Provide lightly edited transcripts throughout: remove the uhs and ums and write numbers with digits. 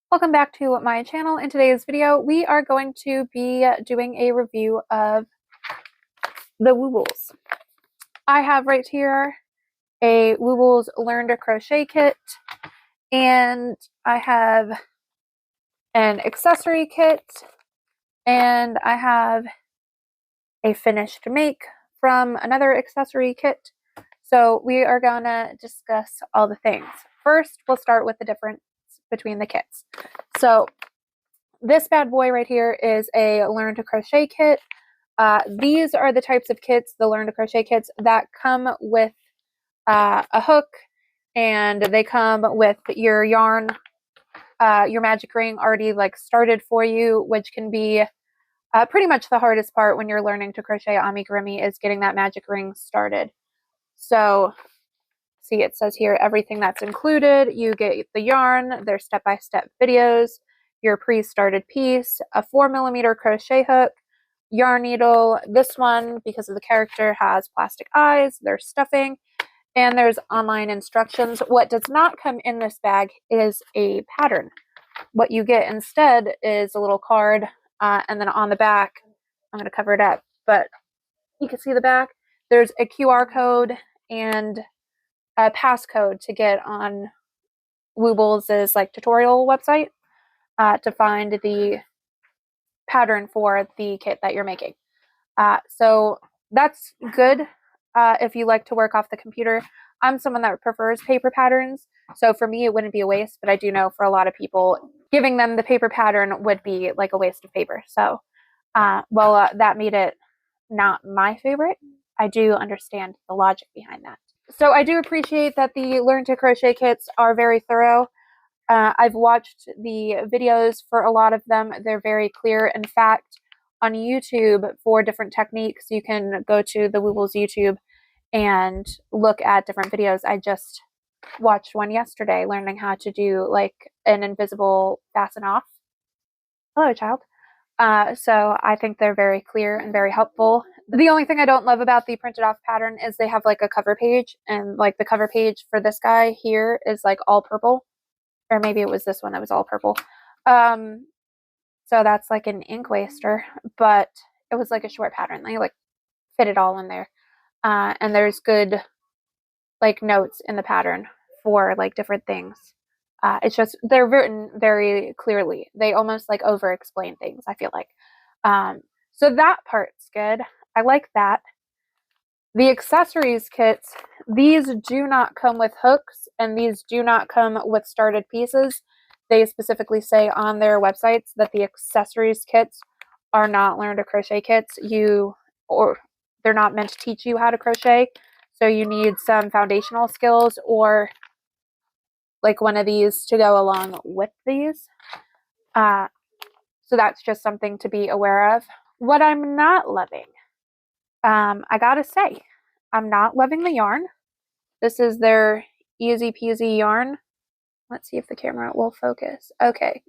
Welcome back to my channel. In today's video, we are going to be doing a review of the Woobles. I have right here a Woobles Learn to Crochet kit, and I have an accessory kit, and I have a finished make from another accessory kit. So we are gonna discuss all the things. First, we'll start with the difference between the kits. So this bad boy right here is a Learn to Crochet kit. These are the types of kits, the Learn to Crochet kits, that come with a hook, and they come with your yarn, your magic ring already like started for you, which can be pretty much the hardest part when you're learning to crochet amigurumi, is getting that magic ring started. So see, it says here everything that's included. You get the yarn, their step-by-step videos, your pre-started piece, a 4mm crochet hook, yarn needle. This one, because of the character, has plastic eyes, there's stuffing, and there's online instructions. What does not come in this bag is a pattern. What you get instead is a little card, and then on the back, I'm going to cover it up, but you can see the back. There's a QR code and a passcode to get on Woobles' like tutorial website to find the pattern for the kit that you're making. So that's good if you like to work off the computer. I'm someone that prefers paper patterns, so for me it wouldn't be a waste, but I do know for a lot of people giving them the paper pattern would be like a waste of paper. So that made it not my favorite. I do understand the logic behind that. So I do appreciate that the Learn to Crochet kits are very thorough. I've watched the videos for a lot of them. They're very clear. In fact, on YouTube for different techniques, you can go to the Woobles YouTube and look at different videos. I just watched one yesterday learning how to do like an invisible fasten off. Hello, child. So I think they're very clear and very helpful. The only thing I don't love about the printed off pattern is they have like a cover page, and like the cover page for this guy here is like all purple, or maybe it was this one that was all purple. So that's like an ink waster, but it was like a short pattern. They like fit it all in there. And there's good like notes in the pattern for like different things. It's just they're written very clearly. They almost like over explain things, I feel like. So that part's good. I like that. The accessories kits, these do not come with hooks, and these do not come with started pieces. They specifically say on their websites that the accessories kits are not Learn to Crochet kits. They're not meant to teach you how to crochet. So you need some foundational skills or like one of these to go along with these. So that's just something to be aware of. What I'm not loving, I gotta say, I'm not loving the yarn. This is their easy peasy yarn. Let's see if the camera will focus. Okay.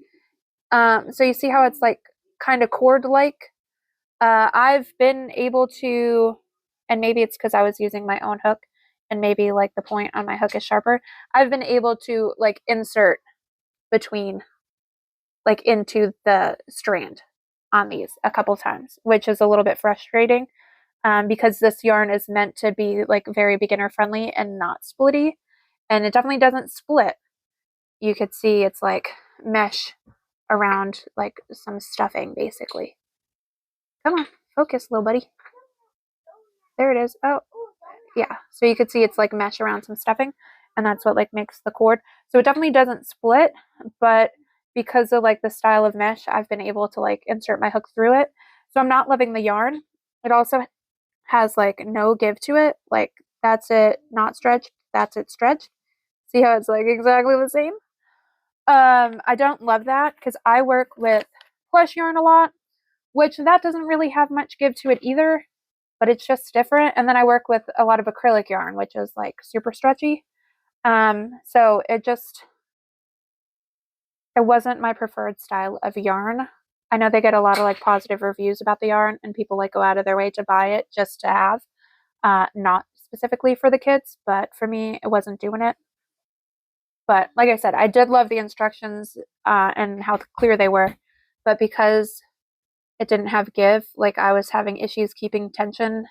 So you see how it's like kind of cord-like? I've been able to, and maybe it's because I was using my own hook, and maybe like the point on my hook is sharper. I've been able to like insert between, like into the strand on these a couple times, which is a little bit frustrating because this yarn is meant to be like very beginner friendly and not splitty, and it definitely doesn't split. You could see it's like mesh around like some stuffing basically. Come on, focus, little buddy. There it is. Oh, yeah. So you could see it's like mesh around some stuffing, and that's what like makes the cord. So it definitely doesn't split, but because of like the style of mesh, I've been able to like insert my hook through it. So I'm not loving the yarn. It also has like no give to it. Like that's it, not stretch. That's it, stretch. See how it's like exactly the same? I don't love that because I work with plush yarn a lot, which that doesn't really have much give to it either, but it's just different. And then I work with a lot of acrylic yarn, which is like super stretchy. So it wasn't my preferred style of yarn. I know they get a lot of like positive reviews about the yarn, and people like go out of their way to buy it just to have, not specifically for the kids, but for me, it wasn't doing it. But like I said, I did love the instructions and how clear they were. But because it didn't have give, like I was having issues keeping tension.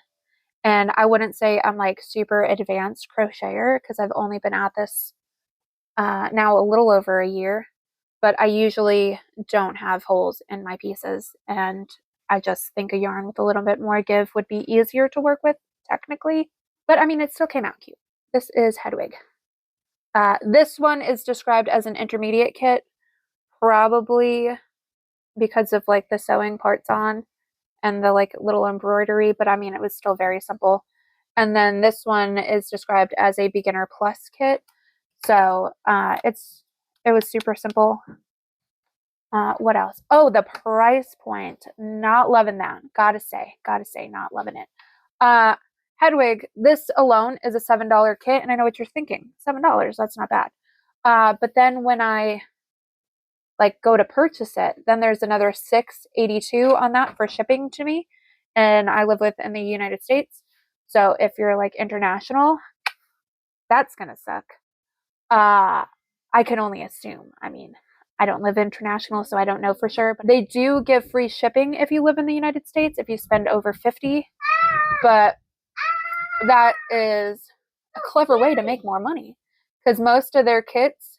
And I wouldn't say I'm like super advanced crocheter because I've only been at this now a little over a year. But I usually don't have holes in my pieces. And I just think a yarn with a little bit more give would be easier to work with technically. But I mean, it still came out cute. This is Hedwig. This one is described as an intermediate kit, probably because of like the sewing parts on and the like little embroidery, but I mean, it was still very simple. And then this one is described as a beginner plus kit. So it was super simple. What else? Oh, the price point. Not loving that. Gotta say, not loving it. Hedwig, this alone is a $7 kit, and I know what you're thinking. $7, that's not bad. But then when I like go to purchase it, then there's another $6.82 on that for shipping to me, and I live in the United States. So if you're like international, that's gonna suck. I can only assume. I mean, I don't live international, so I don't know for sure, but they do give free shipping if you live in the United States if you spend over 50. But that is a clever way to make more money because most of their kits,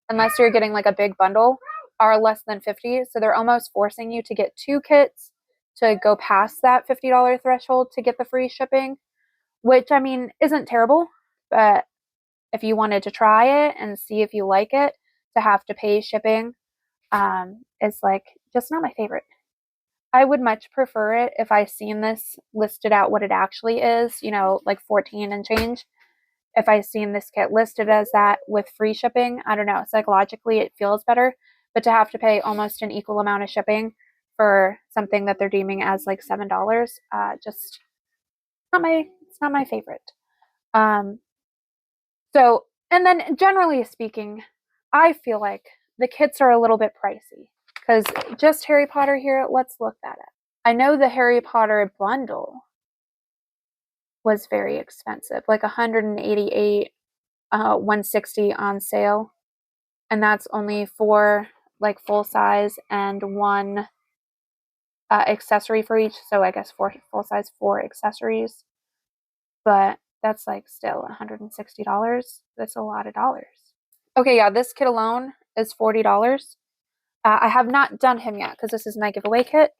unless you're getting like a big bundle, are less than 50. So they're almost forcing you to get 2 kits to go past that $50 threshold to get the free shipping, which I mean isn't terrible, but if you wanted to try it and see if you like it, to have to pay shipping is like just not my favorite. I would much prefer it if I seen this listed out what it actually is, you know, like 14 and change. If I seen this kit listed as that with free shipping, I don't know, psychologically it feels better, but to have to pay almost an equal amount of shipping for something that they're deeming as like $7, just it's not my favorite. So, and then generally speaking, I feel like the kits are a little bit pricey because just Harry Potter here, let's look that up. I know the Harry Potter bundle was very expensive, like 188, 160 on sale, and that's only for like full size and one accessory for each. So I guess for full size, 4 accessories, but that's like still $160. That's a lot of dollars. Okay, yeah, this kit alone is $40. I have not done him yet because this is my giveaway kit.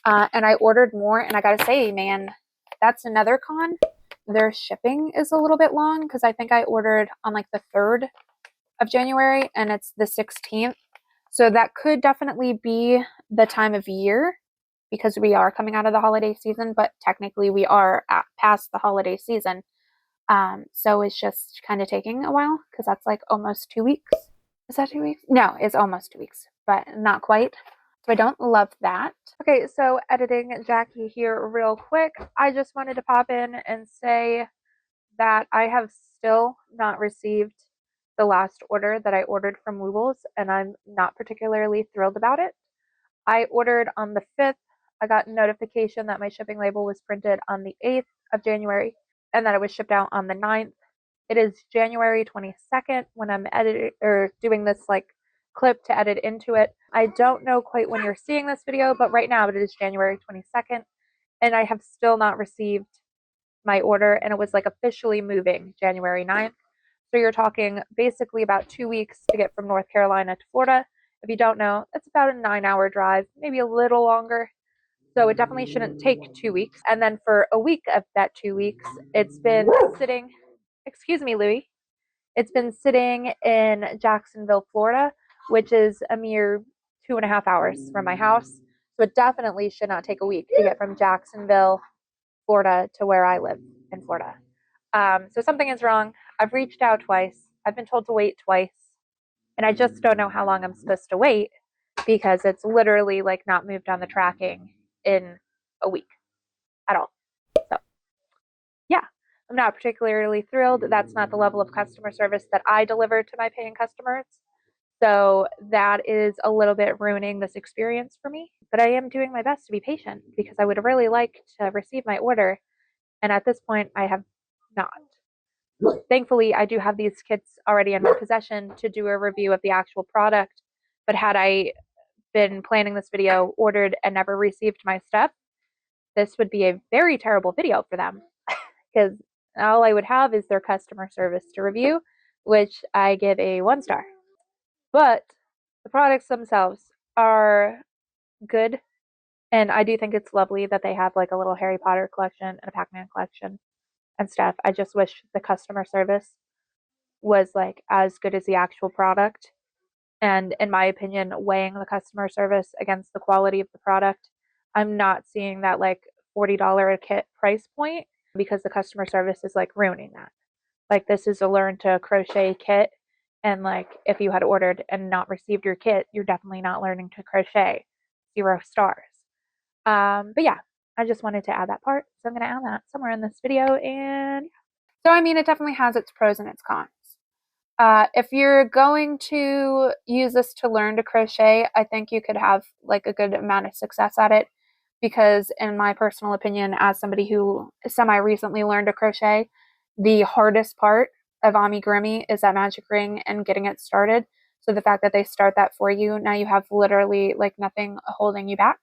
And I ordered more, and I gotta say, man, that's another con. Their shipping is a little bit long because I think I ordered on like the 3rd of January and it's the 16th. So that could definitely be the time of year because we are coming out of the holiday season, but technically we are past the holiday season. So it's just kind of taking a while because that's like almost 2 weeks. Is that 2 weeks? No, it's almost 2 weeks, but not quite. So I don't love that. Okay, so editing Jackie here real quick. I just wanted to pop in and say that I have still not received the last order that I ordered from Woobles, and I'm not particularly thrilled about it. I ordered on the 5th. I got a notification that my shipping label was printed on the 8th of January and that it was shipped out on the 9th. It is January 22nd when I'm editing or doing this like clip to edit into it. I don't know quite when you're seeing this video, but right now it is January 22nd and I have still not received my order, and it was like officially moving January 9th. So you're talking basically about 2 weeks to get from North Carolina to Florida. If you don't know, it's about a 9-hour drive, maybe a little longer. So it definitely shouldn't take 2 weeks. And then for a week of that 2 weeks, it's been sitting, excuse me, Louie. It's been sitting in Jacksonville, Florida, which is a mere 2.5 hours from my house. So it definitely should not take a week to get from Jacksonville, Florida to where I live in Florida. So something is wrong. I've reached out twice. I've been told to wait twice. And I just don't know how long I'm supposed to wait because it's literally like not moved on the tracking in a week at all. So yeah, I'm not particularly thrilled. That's not the level of customer service that I deliver to my paying customers. So that is a little bit ruining this experience for me. But I am doing my best to be patient because I would really like to receive my order. And at this point, I have not. Thankfully, I do have these kits already in my possession to do a review of the actual product, but had I been planning this video, ordered, and never received my stuff, this would be a very terrible video for them because all I would have is their customer service to review, which I give a 1 star. But the products themselves are good, and I do think it's lovely that they have like a little Harry Potter collection and a Pac-Man collection and stuff. I just wish the customer service was like as good as the actual product. And in my opinion, weighing the customer service against the quality of the product, I'm not seeing that like $40 a kit price point because the customer service is like ruining that. Like, this is a learn to crochet kit, and like if you had ordered and not received your kit, you're definitely not learning to crochet. 0 stars. But yeah, I just wanted to add that part, so I'm going to add that somewhere in this video. And so I mean, it definitely has its pros and its cons. If you're going to use this to learn to crochet, I think you could have like a good amount of success at it, because in my personal opinion, as somebody who semi-recently learned to crochet, the hardest part of amigurumi is that magic ring and getting it started. So the fact that they start that for you, now you have literally like nothing holding you back,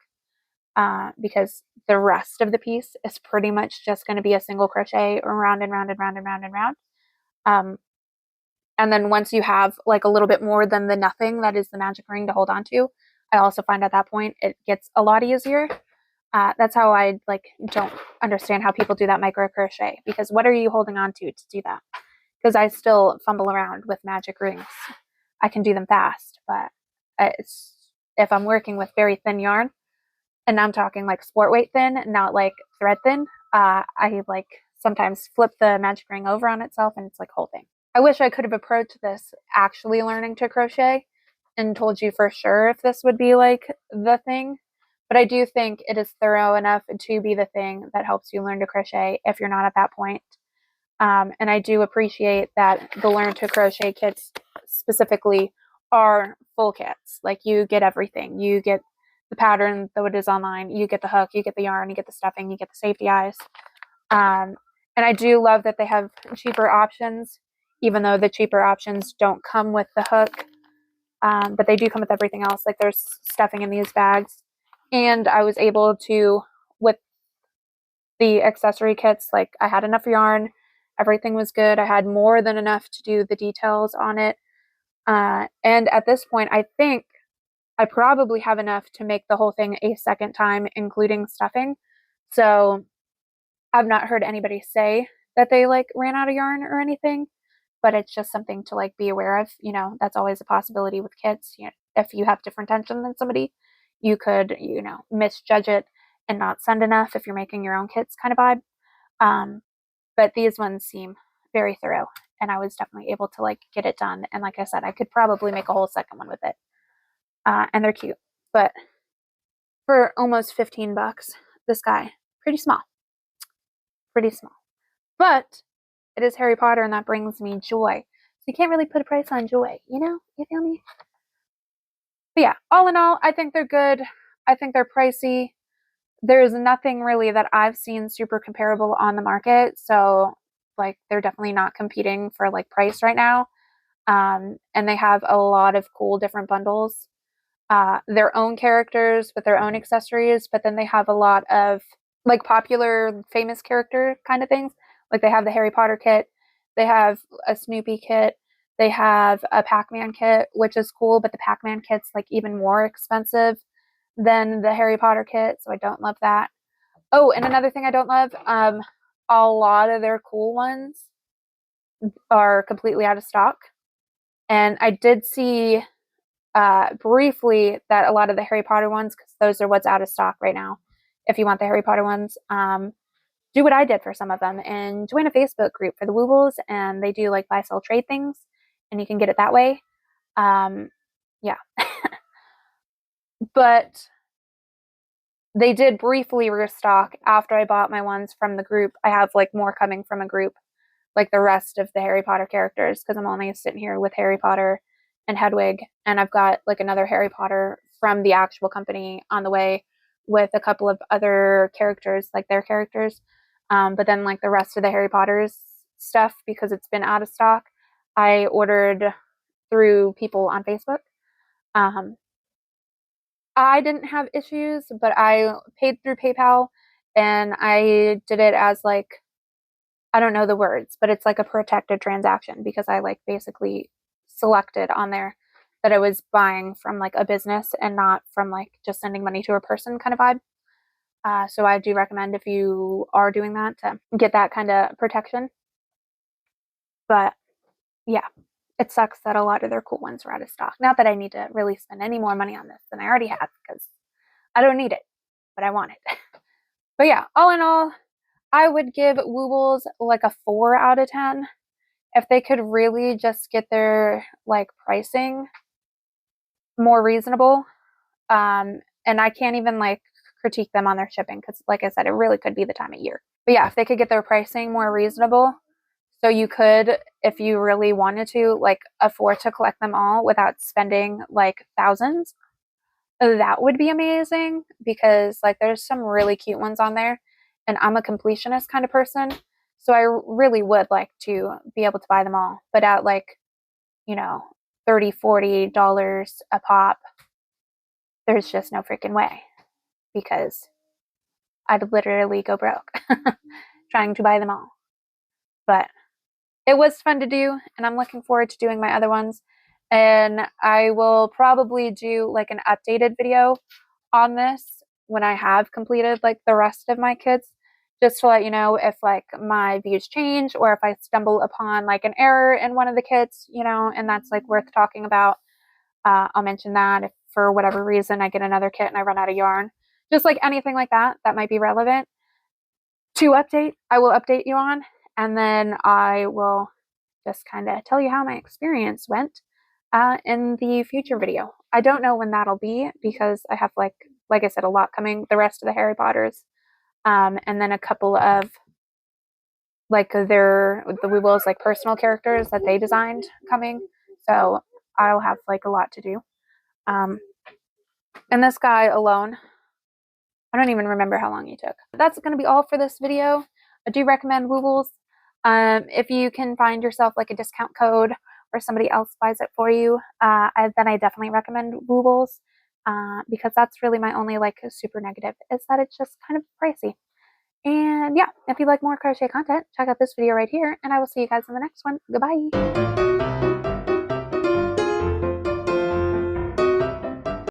because the rest of the piece is pretty much just going to be a single crochet round and round and round and round and round. And then once you have like a little bit more than the nothing that is the magic ring to hold on to, I also find at that point it gets a lot easier. That's how I like don't understand how people do that micro crochet, because what are you holding on to do that? Because I still fumble around with magic rings. I can do them fast, but if I'm working with very thin yarn, and I'm talking like sport weight thin, not like thread thin, I like sometimes flip the magic ring over on itself and it's like holding. I wish I could have approached this actually learning to crochet and told you for sure if this would be like the thing. But I do think it is thorough enough to be the thing that helps you learn to crochet if you're not at that point. And I do appreciate that the Learn to Crochet kits specifically are full kits. Like, you get everything. You get the pattern, though it is online. You get the hook, you get the yarn, you get the stuffing, you get the safety eyes. And I do love that they have cheaper options, even though the cheaper options don't come with the hook. But they do come with everything else. Like, there's stuffing in these bags. And I was able to, with the accessory kits, like, I had enough yarn. Everything was good. I had more than enough to do the details on it. And at this point, I think I probably have enough to make the whole thing a second time, including stuffing. So I've not heard anybody say that they like ran out of yarn or anything, but it's just something to like be aware of. You know, that's always a possibility with kits. You know, if you have different tension than somebody, you could, you know, misjudge it and not send enough if you're making your own kits kind of vibe. But these ones seem very thorough, and I was definitely able to like get it done. And like I said, I could probably make a whole second one with it. And they're cute, but for almost 15 bucks, this guy, pretty small, but it is Harry Potter, and that brings me joy. So you can't really put a price on joy, you know? You feel me? But yeah, all in all, I think they're good. I think they're pricey. There's nothing really that I've seen super comparable on the market. So like, they're definitely not competing for like price right now. And they have a lot of cool different bundles, their own characters with their own accessories, but then they have a lot of like popular famous character kind of things. Like, they have the Harry Potter kit, they have a Snoopy kit, they have a Pac-Man kit, which is cool, but the Pac-Man kit's like even more expensive than the Harry Potter kit, so I don't love that. Oh, and another thing I don't love, a lot of their cool ones are completely out of stock. And I did see briefly that a lot of the Harry Potter ones, because those are what's out of stock right now, if you want the Harry Potter ones, do what I did for some of them and join a Facebook group for the Woobles, and they do like buy, sell, trade things, and you can get it that way. Yeah. But they did briefly restock after I bought my ones from the group. I have like more coming from a group, like the rest of the Harry Potter characters, because I'm only sitting here with Harry Potter and Hedwig, and I've got like another Harry Potter from the actual company on the way with a couple of other characters, like their characters. But then like the rest of the Harry Potters stuff because it's been out of stock. I ordered through people on Facebook. I didn't have issues, but I paid through PayPal and I did it as like, I don't know the words, but it's like a protected transaction because I like basically selected on there that I was buying from like a business and not from like just sending money to a person kind of vibe. So I do recommend if you are doing that to get that kind of protection. But yeah, it sucks that a lot of their cool ones are out of stock. Not that I need to really spend any more money on this than I already have because I don't need it, but I want it. But yeah, all in all, I would give Woobles like a 4 out of 10. If they could really just get their like pricing more reasonable. And I can't even like critique them on their shipping because like I said, it really could be the time of year. But yeah, if they could get their pricing more reasonable, so you could, if you really wanted to, like afford to collect them all without spending like thousands, that would be amazing because like there's some really cute ones on there and I'm a completionist kind of person. So I really would like to be able to buy them all, but at like, you know, $30, $40 a pop, there's just no freaking way because I'd literally go broke trying to buy them all. But it was fun to do and I'm looking forward to doing my other ones. And I will probably do like an updated video on this when I have completed like the rest of my kits, just to let you know if like my views change or if I stumble upon like an error in one of the kits, you know, and that's like worth talking about. I'll mention that if for whatever reason I get another kit and I run out of yarn, just like anything like that that might be relevant to update, I will update you on, and then I will just kind of tell you how my experience went in the future video. I don't know when that'll be because I have like I said, a lot coming, the rest of the Harry Potters, and then a couple of like the Woobles like personal characters that they designed coming. So I'll have like a lot to do. And this guy alone, I don't even remember how long he took. That's going to be all for this video. I do recommend Woobles. If you can find yourself like a discount code or somebody else buys it for you, then I definitely recommend Woobles because that's really my only like super negative is that it's just kind of pricey. And yeah, if you like more crochet content, check out this video right here, and I will see you guys in the next one. Goodbye!